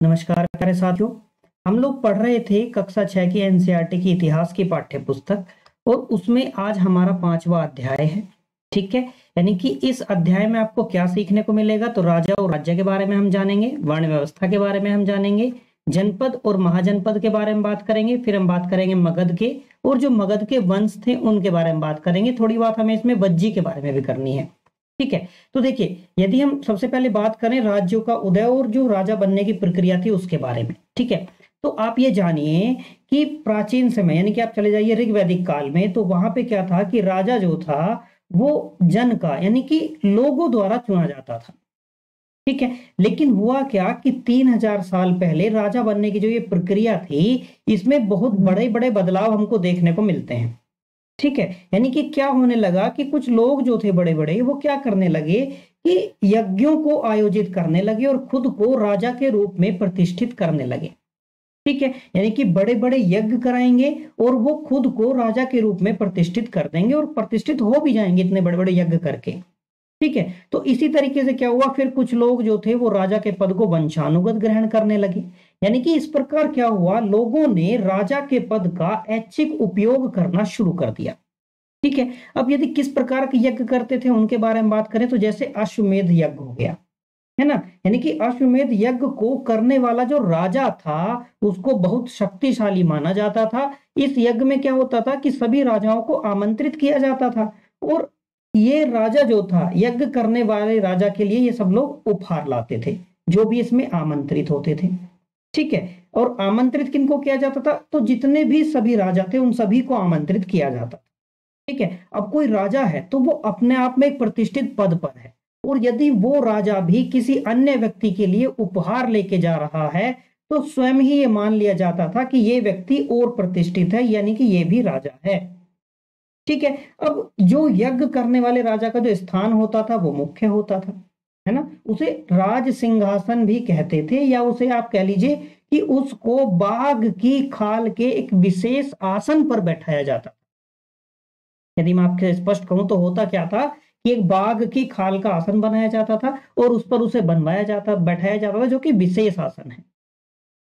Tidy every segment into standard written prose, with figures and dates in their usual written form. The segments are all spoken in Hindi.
नमस्कार प्यारे साथियों। हम लोग पढ़ रहे थे कक्षा 6 की एनसीईआरटी की इतिहास की पाठ्य पुस्तक और उसमें आज हमारा 5वां अध्याय है। ठीक है, यानी कि इस अध्याय में आपको क्या सीखने को मिलेगा, तो राजा और राज्य के बारे में हम जानेंगे, वर्ण व्यवस्था के बारे में हम जानेंगे, जनपद और महाजनपद के बारे में बात करेंगे, फिर हम बात करेंगे मगध के, और जो मगध के वंश थे उनके बारे में बात करेंगे। थोड़ी बात हमें इसमें वज्जी के बारे में भी करनी है। ठीक है, तो देखिए, यदि हम सबसे पहले बात करें राज्यों का उदय और जो राजा बनने की प्रक्रिया थी उसके बारे में, ठीक है, तो आप ये जानिए कि प्राचीन समय यानी कि आप चले जाइए ऋग्वैदिक काल में, तो वहां पे क्या था कि राजा जो था वो जन का यानी कि लोगों द्वारा चुना जाता था। ठीक है, लेकिन हुआ क्या कि 3000 साल पहले राजा बनने की जो ये प्रक्रिया थी, इसमें बहुत बड़े बड़े बदलाव हमको देखने को मिलते हैं। ठीक है, यानी कि क्या होने लगा कि कुछ लोग जो थे बड़े बड़े, वो क्या करने लगे कि यज्ञों को आयोजित करने लगे और खुद को राजा के रूप में प्रतिष्ठित करने लगे। ठीक है, यानी कि बड़े बड़े यज्ञ कराएंगे और वो खुद को राजा के रूप में प्रतिष्ठित कर देंगे और प्रतिष्ठित हो भी जाएंगे इतने बड़े बड़े यज्ञ करके। ठीक है, तो इसी तरीके से क्या हुआ, फिर कुछ लोग जो थे वो राजा के पद को वंशानुगत ग्रहण करने लगे। यानी कि इस प्रकार क्या हुआ, लोगों ने राजा के पद का ऐच्छिक उपयोग करना शुरू कर दिया। ठीक है, अब यदि किस प्रकार के यज्ञ करते थे उनके बारे में बात करें, तो जैसे अश्वमेध यज्ञ हो गया, है ना, यानी कि अश्वमेध यज्ञ को करने वाला जो राजा था उसको बहुत शक्तिशाली माना जाता था। इस यज्ञ में क्या होता था कि सभी राजाओं को आमंत्रित किया जाता था और ये राजा जो था, यज्ञ करने वाले राजा के लिए ये सब लोग उपहार लाते थे जो भी इसमें आमंत्रित होते थे। ठीक है, और आमंत्रित किनको किया जाता था, तो जितने भी सभी राजा थे उन सभी को आमंत्रित किया जाता था। ठीक है, अब कोई राजा है तो वो अपने आप में एक प्रतिष्ठित पद पर है, और यदि वो राजा भी किसी अन्य व्यक्ति के लिए उपहार लेके जा रहा है तो स्वयं ही ये मान लिया जाता था कि ये व्यक्ति और प्रतिष्ठित है, यानी कि ये भी राजा है। ठीक है, अब जो यज्ञ करने वाले राजा का जो स्थान होता था वो मुख्य होता था, है ना, उसे राज सिंहासन भी कहते थे, या उसे आप कह लीजिए कि उसको बाघ की खाल के एक विशेष आसन पर बैठाया जाता। यदि मैं आपके स्पष्ट कहूं तो होता क्या था कि एक बाघ की खाल का आसन बनाया जाता था और उस पर उसे बनवाया जाता बैठाया जाता था, जो कि विशेष आसन है।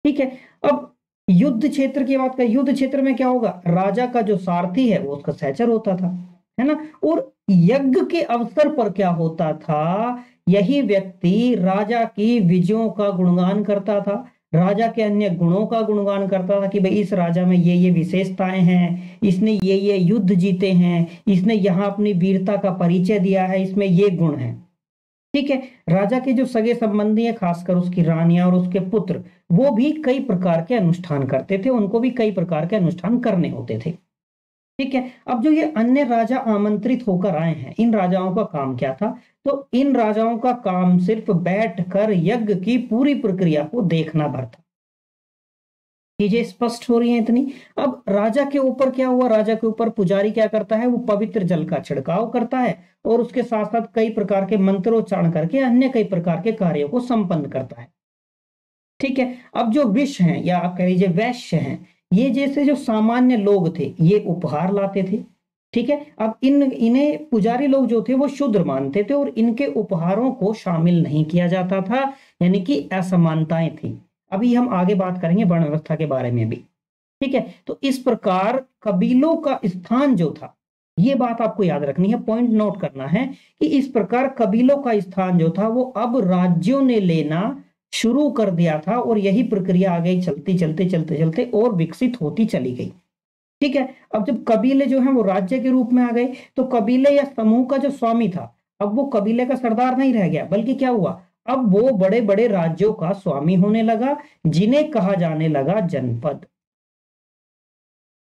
ठीक है, अब युद्ध क्षेत्र की बात करें, युद्ध क्षेत्र में क्या होगा, राजा का जो सारथी है वो उसका सहचर होता था, है ना, और यज्ञ के अवसर पर क्या होता था, यही व्यक्ति राजा की विजयों का गुणगान करता था, राजा के अन्य गुणों का गुणगान करता था कि भाई इस राजा में ये विशेषताएं हैं, इसने ये युद्ध जीते हैं, इसने यहाँ अपनी वीरता का परिचय दिया है, इसमें ये गुण है। ठीक है, राजा के जो सगे संबंधी है, खासकर उसकी रानियां और उसके पुत्र, वो भी कई प्रकार के अनुष्ठान करते थे, उनको भी कई प्रकार के अनुष्ठान करने होते थे। ठीक है, अब जो ये अन्य राजा आमंत्रित होकर आए हैं, इन राजाओं का काम क्या था, तो इन राजाओं का काम सिर्फ बैठकर यज्ञ की पूरी प्रक्रिया को देखना भर था। चीजें स्पष्ट हो रही हैं इतनी। अब राजा के ऊपर क्या हुआ, राजा के ऊपर पुजारी क्या करता है, वो पवित्र जल का छिड़काव करता है और उसके साथ साथ कई प्रकार के मंत्रोच्चारण करके अन्य कई प्रकार के कार्यों को संपन्न करता है। ठीक है, अब जो विष हैं या आप कह लीजिए वैश्य हैं, ये जैसे जो सामान्य लोग थे ये उपहार लाते थे। ठीक है, अब इन्हें पुजारी लोग जो थे वो शूद्र मानते थे और इनके उपहारों को शामिल नहीं किया जाता था, यानी कि असमानताएं थी। अभी हम आगे बात करेंगे वर्ण व्यवस्था के बारे में भी। ठीक है, तो इस प्रकार कबीलों का स्थान जो था, ये बात आपको याद रखनी है, पॉइंट नोट करना है कि इस प्रकार कबीलों का स्थान जो था वो अब राज्यों ने लेना शुरू कर दिया था और यही प्रक्रिया आगे चलते और विकसित होती चली गई। ठीक है, अब जब कबीले जो हैं वो राज्य के रूप में आ गए, तो कबीले या समूह का जो स्वामी था, अब वो कबीले का सरदार नहीं रह गया, बल्कि क्या हुआ, अब वो बड़े बड़े राज्यों का स्वामी होने लगा, जिन्हें कहा जाने लगा जनपद।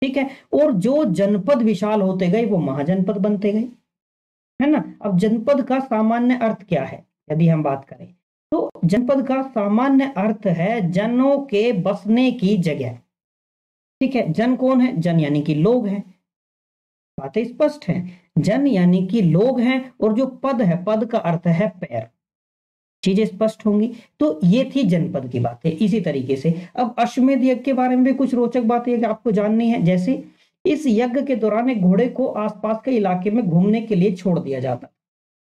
ठीक है, और जो जनपद विशाल होते गए वो महाजनपद बनते गए, है ना। अब जनपद का सामान्य अर्थ क्या है, यदि हम बात करें तो जनपद का सामान्य अर्थ है जनों के बसने की जगह। ठीक है, जन कौन है, जन यानी कि लोग हैं, बातें स्पष्ट हैं, जन यानी कि लोग हैं, और जो पद है, पद का अर्थ है पैर। चीजें स्पष्ट होंगी, तो ये थी जनपद की बातें। इसी तरीके से अब अश्वमेध यज्ञ के बारे में भी कुछ रोचक बातें आपको जाननी है। जैसे इस यज्ञ के दौरान एक घोड़े को आसपास के इलाके में घूमने के लिए छोड़ दिया जाता।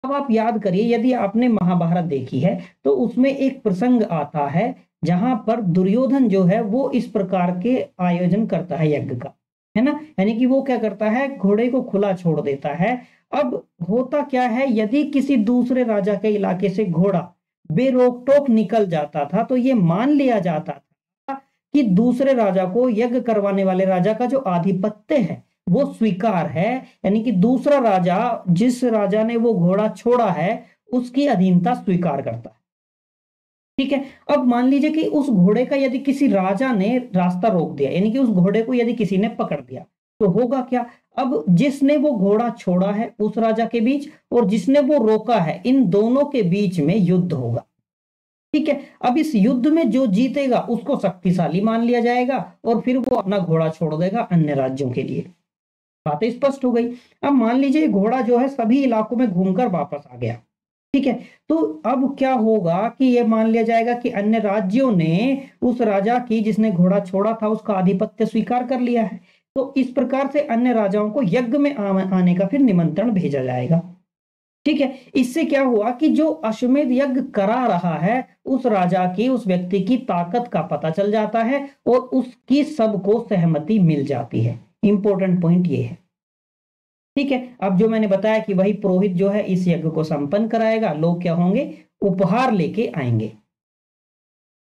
अब आप याद करिए, यदि आपने महाभारत देखी है तो उसमें एक प्रसंग आता है जहां पर दुर्योधन जो है वो इस प्रकार के आयोजन करता है यज्ञ का, है ना। यानी कि वो क्या करता है, घोड़े को खुला छोड़ देता है। अब होता क्या है, यदि किसी दूसरे राजा के इलाके से घोड़ा बेरोक टोक निकल जाता था तो ये मान लिया जाता था कि दूसरे राजा को, यज्ञ करवाने वाले राजा का जो आधिपत्य है वो स्वीकार है, यानी कि दूसरा राजा, जिस राजा ने वो घोड़ा छोड़ा है उसकी अधीनता स्वीकार करता है। ठीक है। अब मान लीजिए कि उस घोड़े का यदि किसी राजा ने रास्ता रोक दिया, यानी कि उस घोड़े को यदि किसी ने पकड़ दिया, तो होगा क्या, अब जिसने वो घोड़ा छोड़ा है उस राजा के बीच और जिसने वो रोका है, इन दोनों के बीच में युद्ध होगा। ठीक है। अब इस युद्ध में जो जीतेगा उसको शक्तिशाली मान लिया जाएगा और फिर वो अपना घोड़ा छोड़ देगा अन्य राज्यों के लिए। बातें स्पष्ट हो गई। अब मान लीजिए घोड़ा जो है सभी इलाकों में घूमकर वापस आ गया। ठीक है। तो अब क्या होगा कि ये मान लिया जाएगा कि अन्य राज्यों ने उस राजा की, जिसने घोड़ा छोड़ा था, उसका आधिपत्य स्वीकार कर लिया है। तो इस प्रकार से अन्य राजाओं को यज्ञ में आने का फिर निमंत्रण भेजा जाएगा। ठीक है। इससे क्या हुआ कि जो अश्वमेध यज्ञ करा रहा है उस राजा की, उस व्यक्ति की ताकत का पता चल जाता है और उसकी सबको सहमति मिल जाती है। इंपॉर्टेंट पॉइंट ये है। ठीक है। अब जो मैंने बताया कि वही पुरोहित जो है इस यज्ञ को संपन्न कराएगा, लोग क्या होंगे, उपहार लेके आएंगे।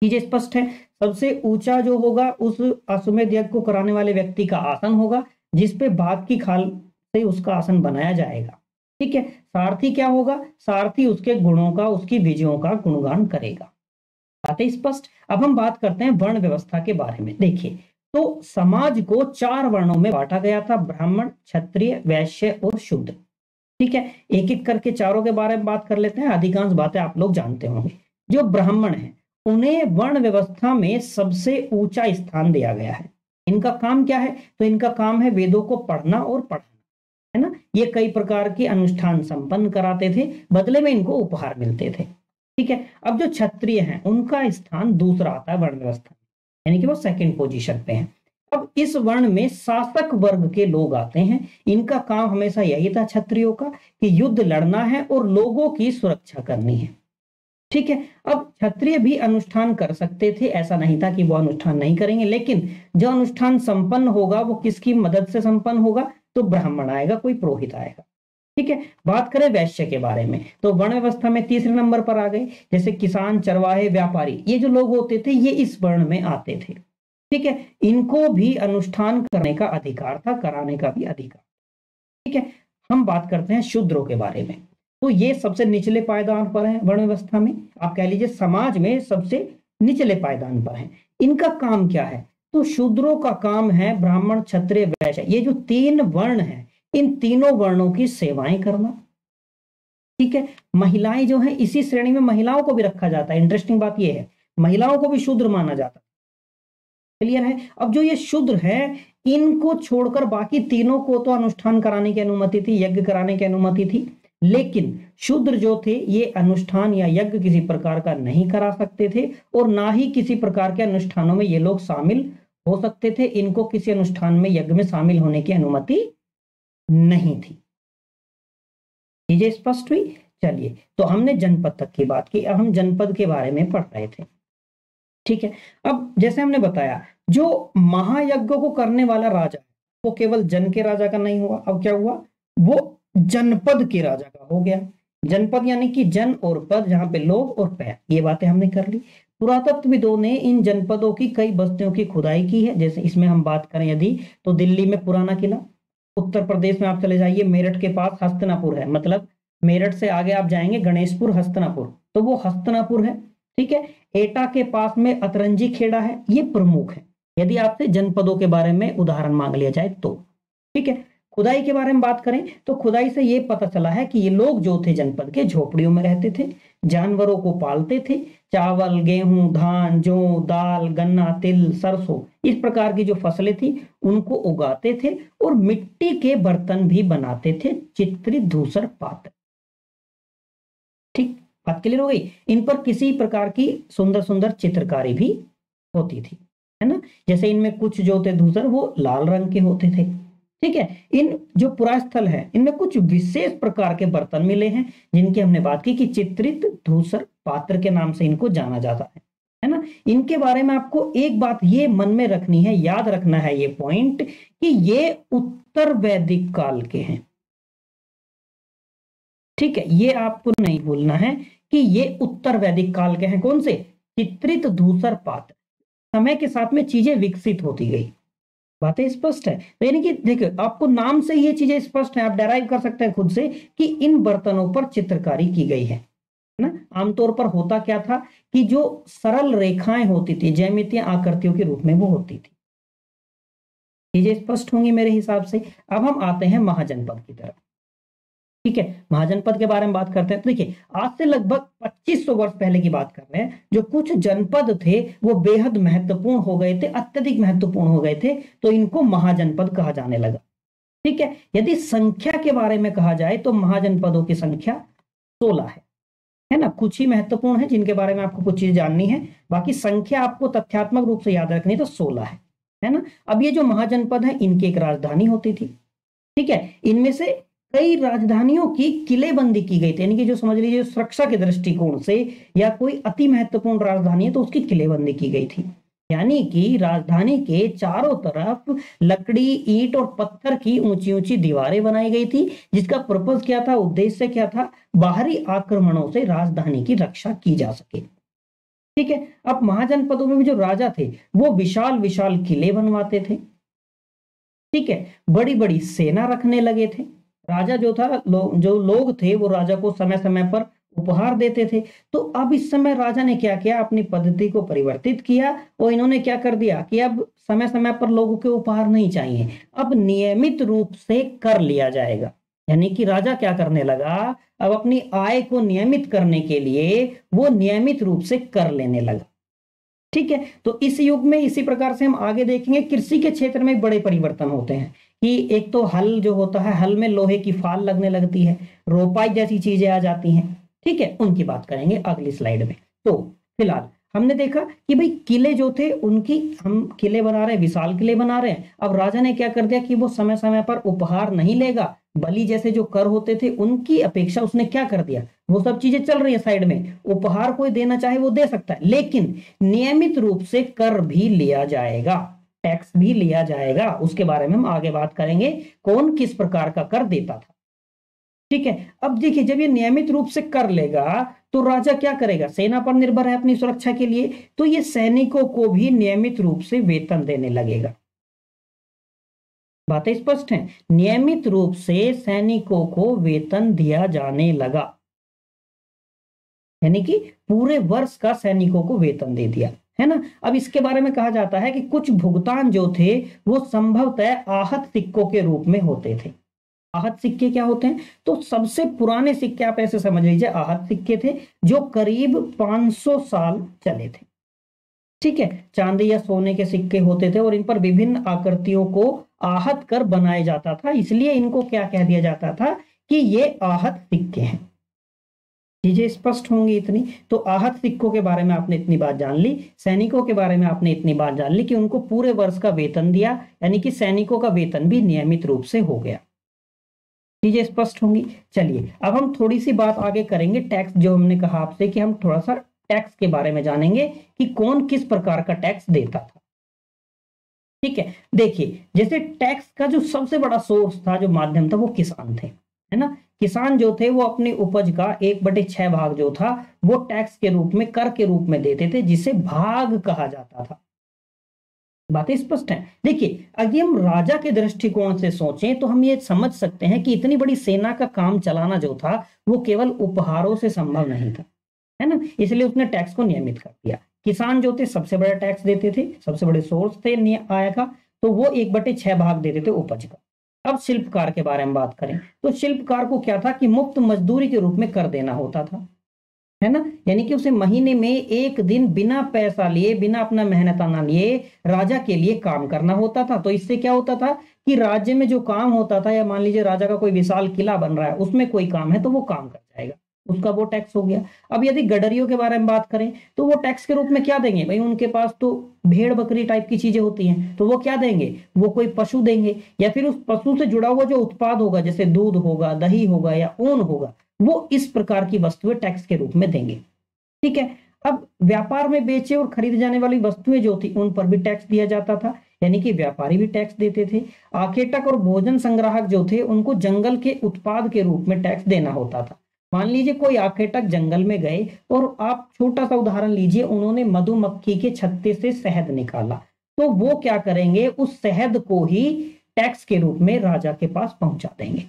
चीजें स्पष्ट है। सबसे ऊंचा जो होगा उस अश्वमेध यज्ञ को कराने वाले व्यक्ति का आसन होगा, जिसपे बाघ की खाल से उसका आसन बनाया जाएगा। ठीक है। सारथी क्या होगा, सारथी उसके गुणों का, उसकी विजयों का गुणगान करेगा। बातें स्पष्ट। अब हम बात करते हैं वर्ण व्यवस्था के बारे में। देखिए, तो समाज को 4 वर्णों में बांटा गया था, ब्राह्मण, क्षत्रिय, वैश्य और शूद्र। ठीक है। एक एक करके चारों के बारे में बात कर लेते हैं। अधिकांश बातें आप लोग जानते होंगे। जो ब्राह्मण है उन्हें वर्ण व्यवस्था में सबसे ऊंचा स्थान दिया गया है। इनका काम क्या है, तो इनका काम है वेदों को पढ़ना और पढ़ना, है ना। ये कई प्रकार के अनुष्ठान संपन्न कराते थे, बदले में इनको उपहार मिलते थे। ठीक है। अब जो क्षत्रिय हैं उनका स्थान दूसरा आता है वर्ण व्यवस्था, यानी कि वो सेकंड पोजीशन पे हैं। अब इस वर्ण में शासक वर्ग के लोग आते हैं। इनका काम हमेशा यही था क्षत्रियों का कि युद्ध लड़ना है और लोगों की सुरक्षा करनी है। ठीक है। अब क्षत्रिय भी अनुष्ठान कर सकते थे, ऐसा नहीं था कि वो अनुष्ठान नहीं करेंगे, लेकिन जो अनुष्ठान संपन्न होगा वो किसकी मदद से संपन्न होगा, तो ब्राह्मण आएगा, कोई पुरोहित आएगा। ठीक है। बात करें वैश्य के बारे में, तो वर्ण व्यवस्था में तीसरे नंबर पर आ गए। जैसे किसान, चरवाहे, व्यापारी, ये जो लोग होते थे ये इस वर्ण में आते थे। ठीक है। इनको भी अनुष्ठान करने का अधिकार था, कराने का भी अधिकार। ठीक है। हम बात करते हैं शूद्रों के बारे में। तो ये सबसे निचले पायदान पर है वर्ण व्यवस्था में, आप कह लीजिए समाज में सबसे निचले पायदान पर है। इनका काम क्या है, तो शूद्रों का काम है ब्राह्मण, क्षत्रिय, वैश्य, ये जो 3 वर्ण है इन तीनों वर्णों की सेवाएं करना। ठीक है। महिलाएं जो है इसी श्रेणी में महिलाओं को भी रखा जाता है। इंटरेस्टिंग बात यह है, महिलाओं को भी शूद्र माना जाता है। क्लियर है। अब जो ये शूद्र है इनको छोड़कर बाकी तीनों को तो अनुष्ठान कराने की अनुमति थी, यज्ञ कराने की अनुमति थी, लेकिन शूद्र जो थे ये अनुष्ठान या यज्ञ किसी प्रकार का नहीं करा सकते थे और ना ही किसी प्रकार के अनुष्ठानों में ये लोग शामिल हो सकते थे। इनको किसी अनुष्ठान में, यज्ञ में शामिल होने की अनुमति नहीं थी। चीजें स्पष्ट हुई। चलिए, तो हमने जनपद तक की बात की, अब हम जनपद के बारे में पढ़ रहे थे। ठीक है। अब जैसे हमने बताया, जो महायज्ञ को करने वाला राजा वो केवल जन के राजा का नहीं हुआ, अब क्या हुआ, वो जनपद के राजा का हो गया। जनपद यानी कि जन और पद, जहां पे लोग और पैर, ये बातें हमने कर ली। पुरातत्वविदों ने इन जनपदों की कई बस्तियों की खुदाई की है। जैसे इसमें हम बात करें यदि, तो दिल्ली में पुराना किला, उत्तर प्रदेश में आप चले जाइए, मेरठ के पास हस्तिनापुर है, मतलब मेरठ से आगे आप जाएंगे गणेशपुर, हस्तिनापुर, तो वो हस्तिनापुर है। ठीक है। एटा के पास में अतरंजी खेड़ा है, ये प्रमुख है यदि आपसे जनपदों के बारे में उदाहरण मांग लिया जाए तो। ठीक है। खुदाई के बारे में बात करें तो खुदाई से ये पता चला है कि ये लोग जो थे जनपद के झोपड़ियों में रहते थे, जानवरों को पालते थे, चावल, गेहूं, धान, जौ, दाल, गन्ना, तिल, सरसों, इस प्रकार की जो फसलें थी उनको उगाते थे और मिट्टी के बर्तन भी बनाते थे, चित्रित धूसर पात्र। ठीक, बात क्लियर हो गई। इन पर किसी प्रकार की सुंदर सुंदर चित्रकारी भी होती थी, है ना। जैसे इनमें कुछ जो थे धूसर वो लाल रंग के होते थे। ठीक है। इन जो पुरास्थल है इनमें कुछ विशेष प्रकार के बर्तन मिले हैं जिनकी हमने बात की कि चित्रित धूसर पात्र के नाम से इनको जाना जाता है है ना। इनके बारे में आपको एक बात ये मन में रखनी है, याद रखना है ये पॉइंट कि ये उत्तर वैदिक काल के हैं। ठीक है, ये आपको नहीं भूलना है कि ये उत्तर वैदिक काल के हैं। कौन से? चित्रित धूसर पात्र। समय के साथ में चीजें विकसित होती गई। बातें स्पष्ट है। तो यानी कि देखिए, आपको नाम से ये चीजें स्पष्ट है, आप डेराइव कर सकते हैं खुद से कि इन बर्तनों पर चित्रकारी की गई है ना। आमतौर पर होता क्या था कि जो सरल रेखाएं होती थी, ज्यामितीय आकृतियों के रूप में वो होती थी। चीजें स्पष्ट होंगी मेरे हिसाब से। अब हम आते हैं महाजनपद की तरफ। ठीक है, महाजनपद के बारे में बात करते हैं। तो देखिए, आज से लगभग 2500 वर्ष पहले की बात कर रहे हैं। जो कुछ जनपद थे वो बेहद महत्वपूर्ण हो गए थे, अत्यधिक महत्वपूर्ण हो गए थे, तो इनको महाजनपद कहा जाने लगा। ठीक है, यदि संख्या के बारे में कहा जाए तो महाजनपदों की संख्या 16 है ना। कुछ ही महत्वपूर्ण है जिनके बारे में आपको कुछ चीज जाननी है, बाकी संख्या आपको तथ्यात्मक रूप से याद रखनी, तो 16 है ना। अब ये जो महाजनपद है इनकी एक राजधानी होती थी। ठीक है, इनमें से कई राजधानियों की किलेबंदी की गई थी, यानी कि जो समझ लीजिए सुरक्षा के दृष्टिकोण से या कोई अति महत्वपूर्ण राजधानी है तो उसकी किलेबंदी की गई थी। यानी कि राजधानी के चारों तरफ लकड़ी, ईंट और पत्थर की ऊंची ऊंची दीवारें बनाई गई थी, जिसका पर्पस क्या था, उद्देश्य क्या था, बाहरी आक्रमणों से राजधानी की रक्षा की जा सके। ठीक है, अब महाजनपदों में भी जो राजा थे वो विशाल विशाल किले बनवाते थे। ठीक है, बड़ी बड़ी सेना रखने लगे थे। राजा जो था, जो लोग थे वो राजा को समय समय पर उपहार देते थे। तो अब इस समय राजा ने क्या किया, अपनी पद्धति को परिवर्तित किया और इन्होंने क्या कर दिया कि अब समय समय पर लोगों के उपहार नहीं चाहिए, अब नियमित रूप से कर लिया जाएगा। यानी कि राजा क्या करने लगा, अब अपनी आय को नियमित करने के लिए वो नियमित रूप से कर लेने लगा। ठीक है, तो इस युग में इसी प्रकार से हम आगे देखेंगे कृषि के क्षेत्र में बड़े परिवर्तन होते हैं कि एक तो हल जो होता है, हल में लोहे की फाल लगने लगती है, रोपाई जैसी चीजें आ जाती हैं। ठीक है, उनकी बात करेंगे अगली स्लाइड में। तो फिलहाल हमने देखा कि भाई किले जो थे उनकी, हम किले बना रहे हैं, विशाल किले बना रहे हैं। अब राजा ने क्या कर दिया कि वो समय समय पर उपहार नहीं लेगा, बलि जैसे जो कर होते थे उनकी अपेक्षा उसने क्या कर दिया, वो सब चीजें चल रही है साइड में, उपहार कोई देना चाहे वो दे सकता है, लेकिन नियमित रूप से कर भी लिया जाएगा, टैक्स भी लिया जाएगा। उसके बारे में हम आगे बात करेंगे, कौन किस प्रकार का कर देता था। ठीक है, अब देखिए, जब ये नियमित रूप से कर लेगा तो राजा क्या करेगा, सेना पर निर्भर है अपनी सुरक्षा के लिए, तो ये सैनिकों को भी नियमित रूप से वेतन देने लगेगा। बातें स्पष्ट हैं, नियमित रूप से सैनिकों को वेतन दिया जाने लगा, यानी कि पूरे वर्ष का सैनिकों को वेतन दे दिया, है ना। अब इसके बारे में कहा जाता है कि कुछ भुगतान जो थे वो संभवतः आहत सिक्कों के रूप में होते थे। आहत सिक्के क्या होते हैं, तो सबसे पुराने सिक्के आप ऐसे समझ लीजिए आहत सिक्के थे जो करीब 500 साल चले थे। ठीक है, चांदी या सोने के सिक्के होते थे और इन पर विभिन्न आकृतियों को आहत कर बनाया जाता था, इसलिए इनको क्या कह दिया जाता था कि ये आहत सिक्के हैं। चीजें स्पष्ट होंगी इतनी। तो आहत सिक्कों के बारे में आपने इतनी बात जान ली, सैनिकों के बारे में आपने इतनी बात जान ली कि उनको पूरे वर्ष का वेतन दिया, यानी कि सैनिकों का वेतन भी नियमित रूप से हो गया। चीजें स्पष्ट होंगी। चलिए अब हम थोड़ी सी बात आगे करेंगे टैक्स, जो हमने कहा आपसे कि हम थोड़ा सा टैक्स के बारे में जानेंगे कि कौन किस प्रकार का टैक्स देता था। ठीक है, देखिए, जैसे टैक्स का जो सबसे बड़ा सोर्स था, जो माध्यम था, वो किसान थे, है ना। किसान जो थे वो अपनी उपज का 1/6 भाग जो था वो टैक्स के रूप में, कर के रूप में देते थे, जिसे भाग कहा जाता था। बातें स्पष्ट हैं। देखिए, अगर हम राजा के दृष्टिकोण से सोचें तो हम ये समझ सकते हैं कि इतनी बड़ी सेना का काम चलाना जो था वो केवल उपहारों से संभव नहीं था, है ना। इसलिए उसने टैक्स को नियमित कर दिया। किसान जो थे सबसे बड़ा टैक्स देते थे, सबसे बड़े सोर्स थे आय का, तो वो 1/6 भाग देते थे उपज का। अब शिल्पकार के बारे में बात करें तो शिल्पकार को क्या था कि मुफ्त मजदूरी के रूप में कर देना होता था, है ना। यानी कि उसे महीने में एक दिन बिना पैसा लिए, बिना अपना मेहनताना लिए राजा के लिए काम करना होता था। तो इससे क्या होता था कि राज्य में जो काम होता था, या मान लीजिए राजा का कोई विशाल किला बन रहा है, उसमें कोई काम है तो वो काम कर जाएगा, उसका वो टैक्स हो गया। अब यदि गडरियों के बारे में बात करें तो वो टैक्स के रूप में क्या देंगे, भाई उनके पास तो भेड़ बकरी टाइप की चीजें होती हैं, तो वो क्या देंगे, वो कोई पशु देंगे, या फिर उस पशु से जुड़ा हुआ जो उत्पाद होगा, जैसे दूध होगा, दही होगा या ऊन होगा, वो इस प्रकार की वस्तुएं टैक्स के रूप में देंगे। ठीक है, अब व्यापार में बेचे और खरीदी जाने वाली वस्तुएं जो थी उन पर भी टैक्स दिया जाता था, यानी कि व्यापारी भी टैक्स देते थे। आखेटक और भोजन संग्राहक जो थे उनको जंगल के उत्पाद के रूप में टैक्स देना होता था। मान लीजिए कोई आखेटक जंगल में गए और आप छोटा सा उदाहरण लीजिए, उन्होंने मधुमक्खी के छत्ते से शहद निकाला, तो वो क्या करेंगे, उस शहद को ही टैक्स के रूप में राजा के पास पहुंचा देंगे।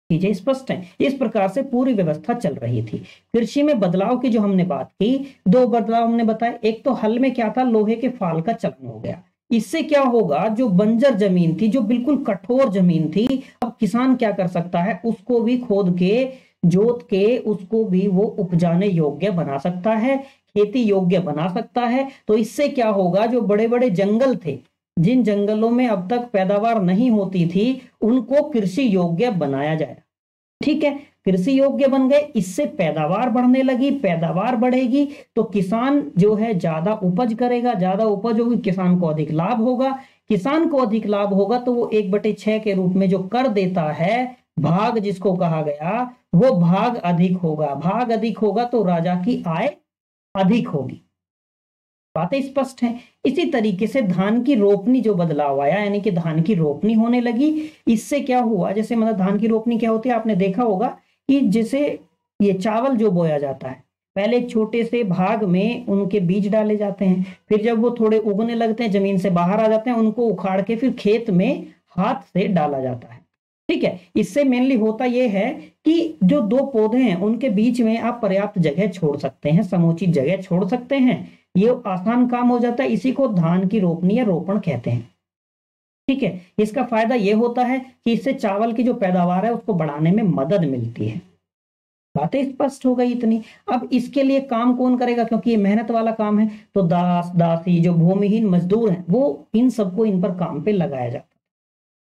चीजें स्पष्ट हैं। इस प्रकार से पूरी व्यवस्था चल रही थी। कृषि में बदलाव की जो हमने बात की, दो बदलाव हमने बताए। एक तो हल में क्या था, लोहे के फाल का चलन हो गया। इससे क्या होगा, जो बंजर जमीन थी, जो बिल्कुल कठोर जमीन थी, अब किसान क्या कर सकता है, उसको भी खोद के जोत के उसको भी वो उपजाने योग्य बना सकता है, खेती योग्य बना सकता है। तो इससे क्या होगा, जो बड़े बड़े जंगल थे, जिन जंगलों में अब तक पैदावार नहीं होती थी, उनको कृषि योग्य बनाया जाए। ठीक है, कृषि योग्य बन गए, इससे पैदावार बढ़ने लगी। पैदावार बढ़ेगी तो किसान जो है ज्यादा उपज करेगा, ज्यादा उपज होगी, किसान को अधिक लाभ होगा। किसान को अधिक लाभ होगा तो वो 1/6 के रूप में जो कर देता है, भाग जिसको कहा गया, वो भाग अधिक होगा। भाग अधिक होगा तो राजा की आय अधिक होगी। बातें स्पष्ट हैं। इसी तरीके से धान की रोपनी जो बदलाव आया, यानी कि धान की रोपनी होने लगी। इससे क्या हुआ, जैसे मतलब धान की रोपनी क्या होती है, आपने देखा होगा कि जैसे ये चावल जो बोया जाता है, पहले एक छोटे से भाग में उनके बीज डाले जाते हैं, फिर जब वो थोड़े उगने लगते हैं, जमीन से बाहर आ जाते हैं, उनको उखाड़ के फिर खेत में हाथ से डाला जाता है। ठीक है, इससे मेनली होता यह है कि जो दो पौधे हैं उनके बीच में आप पर्याप्त जगह छोड़ सकते हैं, समुचित जगह छोड़ सकते हैं, ये आसान काम हो जाता है। इसी को धान की रोपनी या रोपण कहते हैं। ठीक है, इसका फायदा यह होता है कि इससे चावल की जो पैदावार है उसको बढ़ाने में मदद मिलती है। बातें स्पष्ट हो गई इतनी। अब इसके लिए काम कौन करेगा, क्योंकि ये मेहनत वाला काम है, तो दास दासी जो भूमिहीन मजदूर हैं वो इन सबको इन पर काम पे लगाया जाता है।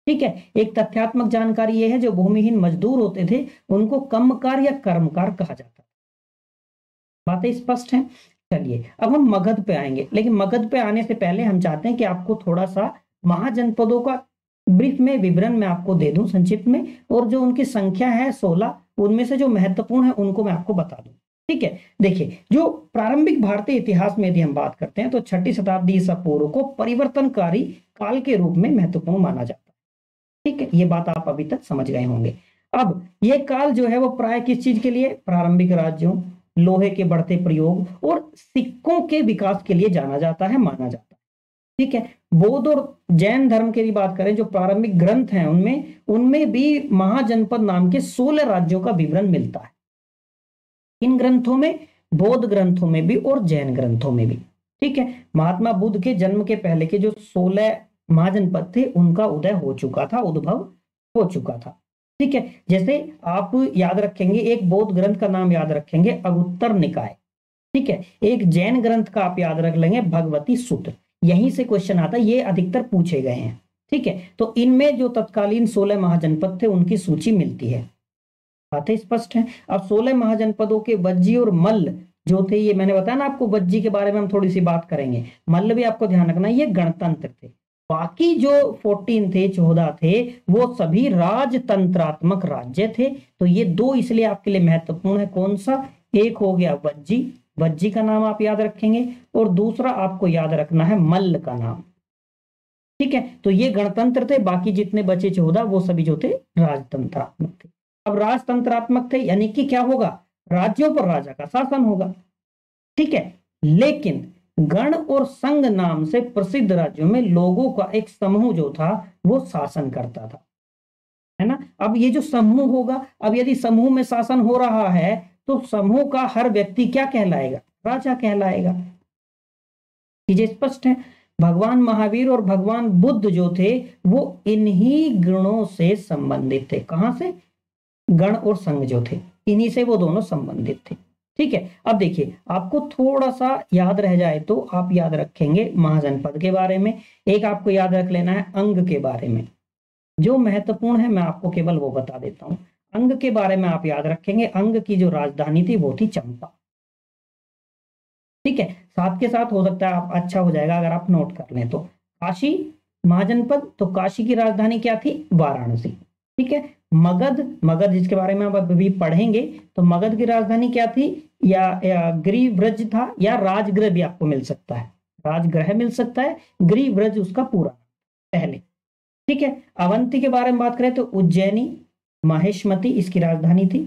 ठीक है, एक तथ्यात्मक जानकारी यह है, जो भूमिहीन मजदूर होते थे उनको कम्मकार या कर्मकार कहा जाता है। बातें स्पष्ट हैं। चलिए अब हम मगध पे आएंगे, लेकिन मगध पे आने से पहले हम चाहते हैं कि आपको थोड़ा सा महाजनपदों का ब्रीफ में विवरण मैं आपको दे दूं संक्षिप्त में, और जो उनकी संख्या है 16, उनमें से जो महत्वपूर्ण है उनको मैं आपको बता दूं। ठीक है, देखिए जो प्रारंभिक भारतीय इतिहास में यदि हम बात करते हैं तो 6ठी शताब्दी ईसा पूर्व को परिवर्तनकारी काल के रूप में महत्वपूर्ण माना जाता है। ठीक है, ये बात आप अभी तक समझ गए होंगे। अब ये काल जो है वो प्राय किस चीज के लिए, प्रारंभिक राज्यों, लोहे के बढ़ते प्रयोग और सिक्कों के विकास के लिए जाना जाता है, माना जाता है। ठीक है, बौद्ध और जैन धर्म की बात करें, जो प्रारंभिक ग्रंथ हैं उनमें उनमें भी महाजनपद नाम के 16 राज्यों का विवरण मिलता है। इन ग्रंथों में, बौद्ध ग्रंथों में भी और जैन ग्रंथों में भी। ठीक है, महात्मा बुद्ध के जन्म के पहले के जो 16 महाजनपद थे उनका उदय हो चुका था, उद्भव हो चुका था। ठीक है, जैसे आप याद रखेंगे, एक बौद्ध ग्रंथ का नाम याद रखेंगे, अगुत्तर निकाय। ठीक है, एक जैन ग्रंथ का आप याद रख लेंगे, भगवती सूत्र। यहीं से क्वेश्चन आता है, ये अधिकतर पूछे गए हैं। ठीक है, तो इनमें जो तत्कालीन 16 महाजनपद थे उनकी सूची मिलती है। बातें स्पष्ट हैं। अब 16 महाजनपदों के वज्जी और मल्ल जो थे, ये मैंने बताया ना आपको, वज्जी के बारे में हम थोड़ी सी बात करेंगे, मल्ल भी आपको ध्यान रखना, ये गणतंत्र थे। बाकी जो 14 थे, 14 थे, वो सभी राजतंत्रात्मक राज्य थे। तो ये दो इसलिए आपके लिए महत्वपूर्ण है। कौन सा, एक हो गया वज्जी, वज्जी का नाम आप याद रखेंगे, और दूसरा आपको याद रखना है मल्ल का नाम। ठीक है, तो ये गणतंत्र थे, बाकी जितने बचे 14 वो सभी जो थे राजतंत्रात्मक थे। अब राजतंत्रात्मक थे यानी कि क्या होगा, राज्यों पर राजा का शासन होगा। ठीक है, लेकिन गण और संघ नाम से प्रसिद्ध राज्यों में लोगों का एक समूह जो था वो शासन करता था, है ना। अब ये जो समूह होगा, अब यदि समूह में शासन हो रहा है तो समूह का हर व्यक्ति क्या कहलाएगा, राजा कहलाएगा। चीजें स्पष्ट है। भगवान महावीर और भगवान बुद्ध जो थे वो इन्हीं गणों से संबंधित थे। कहां से, गण और संघ जो थे, इन्हीं से वो दोनों संबंधित थे। ठीक है, अब देखिए आपको थोड़ा सा याद रह जाए तो आप याद रखेंगे महाजनपद के बारे में, एक आपको याद रख लेना है अंग के बारे में। जो महत्वपूर्ण है मैं आपको केवल वो बता देता हूं। अंग के बारे में आप याद रखेंगे, अंग की जो राजधानी थी वो थी चंपा। ठीक है, साथ के साथ हो सकता है आप अच्छा हो जाएगा अगर आप नोट कर लें तो, काशी महाजनपद, तो काशी की राजधानी क्या थी, वाराणसी। ठीक है, मगध, मगध जिसके बारे में आप अभी पढ़ेंगे, तो मगध की राजधानी क्या थी, या गिरिव्रज था, या राजगृह भी आपको मिल सकता है, राजगृह मिल सकता है, गिरिव्रज उसका पूरा पहले। ठीक है, अवंती के बारे में बात करें तो उज्जैनी, माहेश्मती इसकी राजधानी थी,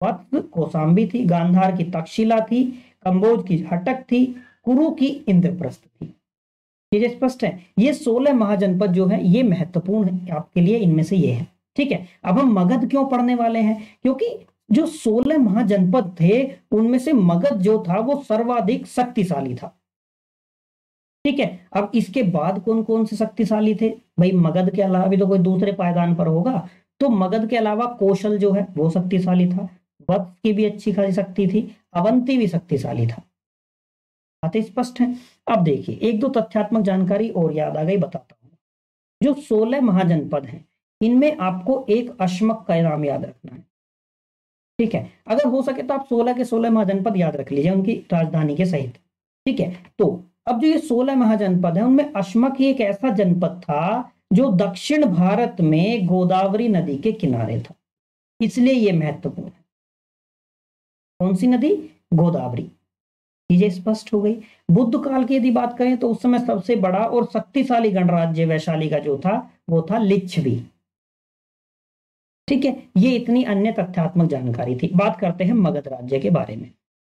वत्स कौशाम्बी थी, गांधार की तक्षशिला थी, कंबोज की हटक थी, कुरु की इंद्रप्रस्थ थी। ये स्पष्ट है। ये 16 महाजनपद जो है ये महत्वपूर्ण है आपके लिए, इनमें से ये है। ठीक है, अब हम मगध क्यों पढ़ने वाले हैं, क्योंकि जो 16 महाजनपद थे उनमें से मगध जो था वो सर्वाधिक शक्तिशाली था। ठीक है, अब इसके बाद कौन कौन से शक्तिशाली थे भाई, मगध के अलावा भी तो कोई दूसरे पायदान पर होगा, तो मगध के अलावा कौशल जो है वो शक्तिशाली था, वत्स की भी अच्छी खासी शक्ति थी, अवंती भी शक्तिशाली था। बातें स्पष्ट है। अब देखिए एक दो तथ्यात्मक जानकारी और याद आ गई, बताता हूं। जो 16 महाजनपद हैं इनमें आपको एक अश्मक का नाम याद रखना है। ठीक है, अगर हो सके तो आप 16 के 16 महाजनपद याद रख लीजिए उनकी राजधानी के सहित। ठीक है, तो अब जो ये 16 महाजनपद है उनमें अश्मक ही एक ऐसा जनपद था जो दक्षिण भारत में गोदावरी नदी के किनारे था, इसलिए यह महत्वपूर्ण है। कौन सी नदी, गोदावरी। चीजें स्पष्ट हो गई। बुद्ध काल की यदि बात करें तो उस समय सबसे बड़ा और शक्तिशाली गणराज्य वैशाली का जो था वो था लिच्छवी। ठीक है, ये इतनी अन्य तथ्यात्मक जानकारी थी। बात करते हैं मगध राज्य के बारे में।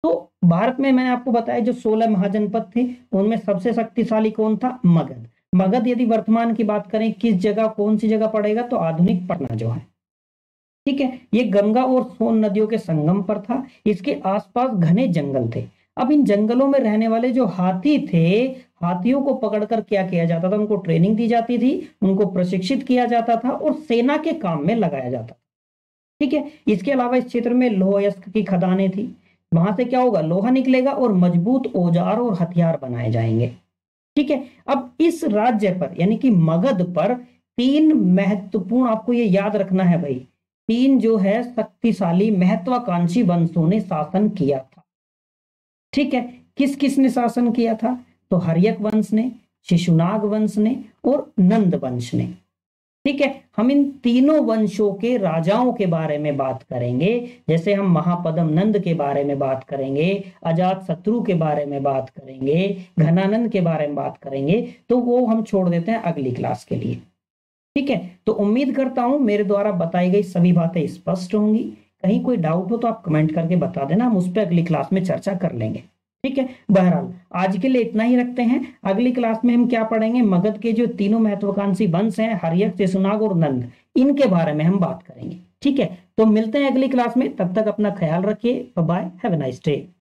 तो भारत में मैंने आपको बताया जो 16 महाजनपद थे उनमें सबसे शक्तिशाली कौन था, मगध। मगध यदि वर्तमान की बात करें किस जगह, कौन सी जगह पड़ेगा, तो आधुनिक पटना जो है। ठीक है, ये गंगा और सोन नदियों के संगम पर था, इसके आसपास घने जंगल थे। अब इन जंगलों में रहने वाले जो हाथी थे, हाथियों को पकड़कर क्या किया जाता था, उनको ट्रेनिंग दी जाती थी, उनको प्रशिक्षित किया जाता था और सेना के काम में लगाया जाता था। ठीक है, इसके अलावा इस क्षेत्र में लोह अयस्क की खदानें थी, वहां से क्या होगा, लोहा निकलेगा और मजबूत औजार और हथियार बनाए जाएंगे। ठीक है, अब इस राज्य पर यानी कि मगध पर 3 महत्वपूर्ण, आपको ये याद रखना है भाई, 3 जो है शक्तिशाली महत्वाकांक्षी वंशों ने शासन किया था। ठीक है, किस किस ने शासन किया था, तो हर्यक वंश ने, शिशुनाग वंश ने और नंद वंश ने। ठीक है, हम इन तीनों वंशों के राजाओं के बारे में बात करेंगे, जैसे हम महापद्म नंद के बारे में बात करेंगे, अजात शत्रु के बारे में बात करेंगे, घनानंद के बारे में बात करेंगे, तो वो हम छोड़ देते हैं अगली क्लास के लिए। ठीक है, तो उम्मीद करता हूं मेरे द्वारा बताई गई सभी बातें स्पष्ट होंगी। कहीं कोई डाउट हो तो आप कमेंट करके बता देना, हम उस पर अगली क्लास में चर्चा कर लेंगे। ठीक है, बहरहाल आज के लिए इतना ही रखते हैं। अगली क्लास में हम क्या पढ़ेंगे, मगध के जो तीनों महत्वाकांक्षी वंश हैं, हर्यक, शिशुनाग और नंद, इनके बारे में हम बात करेंगे। ठीक है, तो मिलते हैं अगली क्लास में, तब तक अपना ख्याल रखिए। Bye, have a nice day.